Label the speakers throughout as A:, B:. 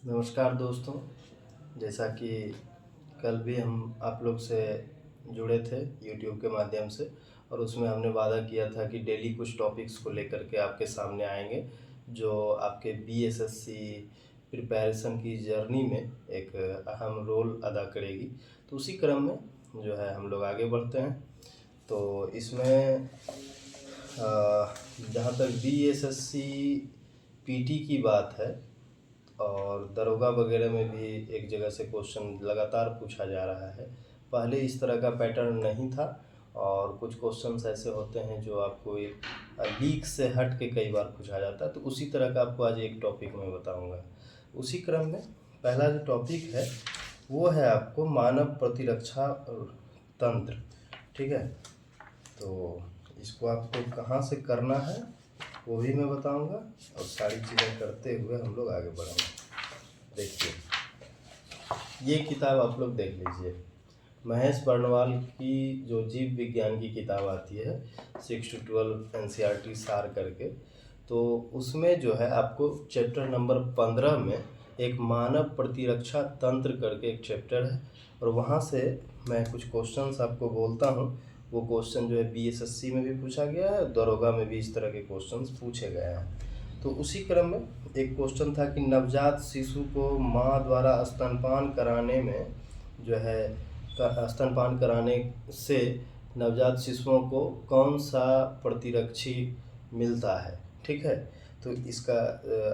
A: नमस्कार दोस्तों। जैसा कि कल भी हम आप लोग से जुड़े थे यूट्यूब के माध्यम से, और उसमें हमने वादा किया था कि डेली कुछ टॉपिक्स को लेकर के आपके सामने आएंगे जो आपके बीएसएससी प्रिपरेशन की जर्नी में एक अहम रोल अदा करेगी। तो उसी क्रम में जो है हम लोग आगे बढ़ते हैं। तो इसमें जहाँ तक बीएसएससी पीटी की बात है, और दरोगा वगैरह में भी एक जगह से क्वेश्चन लगातार पूछा जा रहा है। पहले इस तरह का पैटर्न नहीं था, और कुछ क्वेश्चंस ऐसे होते हैं जो आपको एक लीक से हट के कई बार पूछा जाता है। तो उसी तरह का आपको आज एक टॉपिक मैं बताऊंगा। उसी क्रम में पहला जो टॉपिक है वो है आपको मानव प्रतिरक्षा तंत्र। ठीक है, तो इसको आपको कहाँ से करना है वो भी मैं बताऊंगा, और सारी चीज़ें करते हुए हम लोग आगे बढ़ेंगे। देखिए, ये किताब आप लोग देख लीजिए, महेश बर्णवाल की जो जीव विज्ञान की किताब आती है 6 to 12 एनसीईआरटी सार करके। तो उसमें जो है आपको चैप्टर नंबर 15 में एक मानव प्रतिरक्षा तंत्र करके एक चैप्टर है, और वहाँ से मैं कुछ क्वेश्चंस आपको बोलता हूँ। वो क्वेश्चन जो है बीएसएससी में भी पूछा गया है, दरोगा में भी इस तरह के क्वेश्चंस पूछे गए हैं। तो उसी क्रम में एक क्वेश्चन था कि नवजात शिशु को माँ द्वारा स्तनपान कराने में जो है स्तनपान कराने से नवजात शिशुओं को कौन सा प्रतिरक्षी मिलता है। ठीक है, तो इसका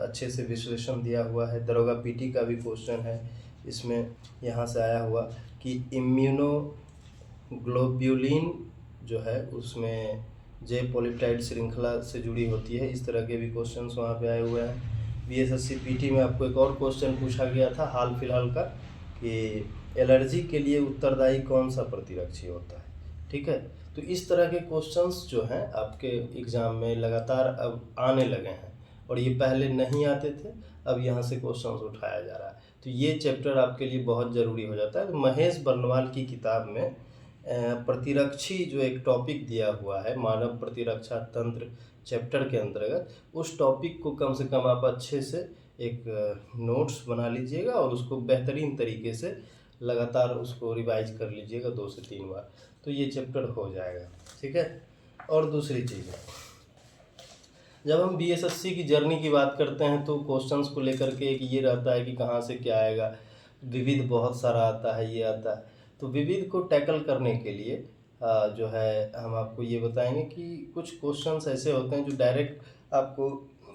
A: अच्छे से विश्लेषण दिया हुआ है। दरोगा पीटी का भी क्वेश्चन है इसमें, यहाँ से आया हुआ कि इम्यूनोग्लोब्यूलिन जो है उसमें जे पॉलीपेप्टाइड श्रृंखला से जुड़ी होती है। इस तरह के भी क्वेश्चंस वहाँ पे आए हुए हैं। बीएसएससी पीटी में आपको एक और क्वेश्चन पूछा गया था हाल फिलहाल का कि एलर्जी के लिए उत्तरदायी कौन सा प्रतिरक्षी होता है। ठीक है, तो इस तरह के क्वेश्चंस जो हैं आपके एग्ज़ाम में लगातार अब आने लगे हैं, और ये पहले नहीं आते थे, अब यहाँ से क्वेश्चंस उठाया जा रहा है। तो ये चैप्टर आपके लिए बहुत ज़रूरी हो जाता है। तो महेश बर्णवाल की किताब में प्रतिरक्षी जो एक टॉपिक दिया हुआ है मानव प्रतिरक्षा तंत्र चैप्टर के अंतर्गत, उस टॉपिक को कम से कम आप अच्छे से एक नोट्स बना लीजिएगा, और उसको बेहतरीन तरीके से लगातार उसको रिवाइज कर लीजिएगा 2 से 3 बार, तो ये चैप्टर हो जाएगा। ठीक है, और दूसरी चीज़ है, जब हम बीएसएससी की जर्नी की बात करते हैं तो क्वेश्चंस को लेकर के एक ये रहता है कि कहाँ से क्या आएगा। विविध बहुत सारा आता है, ये आता है। तो विविध को टैकल करने के लिए जो है हम आपको ये बताएंगे कि कुछ क्वेश्चंस ऐसे होते हैं जो डायरेक्ट आपको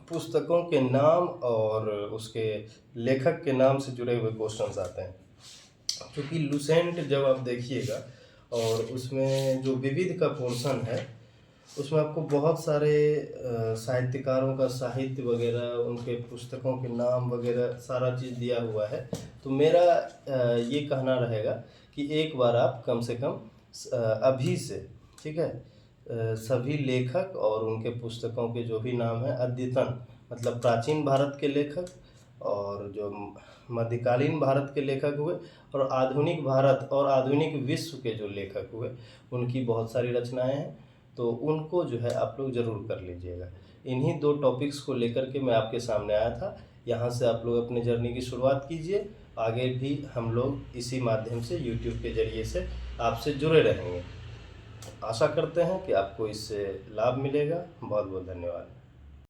A: पुस्तकों के नाम और उसके लेखक के नाम से जुड़े हुए क्वेश्चंस आते हैं। क्योंकि लुसेंट जब आप देखिएगा, और उसमें जो विविध का पोर्शन है उसमें आपको बहुत सारे साहित्यकारों का साहित्य वगैरह, उनके पुस्तकों के नाम वगैरह सारा चीज़ दिया हुआ है। तो मेरा ये कहना रहेगा कि एक बार आप कम से कम अभी से, ठीक है, सभी लेखक और उनके पुस्तकों के जो भी नाम हैं अद्यतन, मतलब प्राचीन भारत के लेखक, और जो मध्यकालीन भारत के लेखक हुए, और आधुनिक भारत और आधुनिक विश्व के जो लेखक हुए, उनकी बहुत सारी रचनाएं हैं। तो उनको जो है आप लोग ज़रूर कर लीजिएगा। इन्हीं 2 टॉपिक्स को लेकर के मैं आपके सामने आया था। यहाँ से आप लोग अपने जर्नी की शुरुआत कीजिए। आगे भी हम लोग इसी माध्यम से यूट्यूब के ज़रिए से आपसे जुड़े रहेंगे। आशा करते हैं कि आपको इससे लाभ मिलेगा। बहुत बहुत धन्यवाद।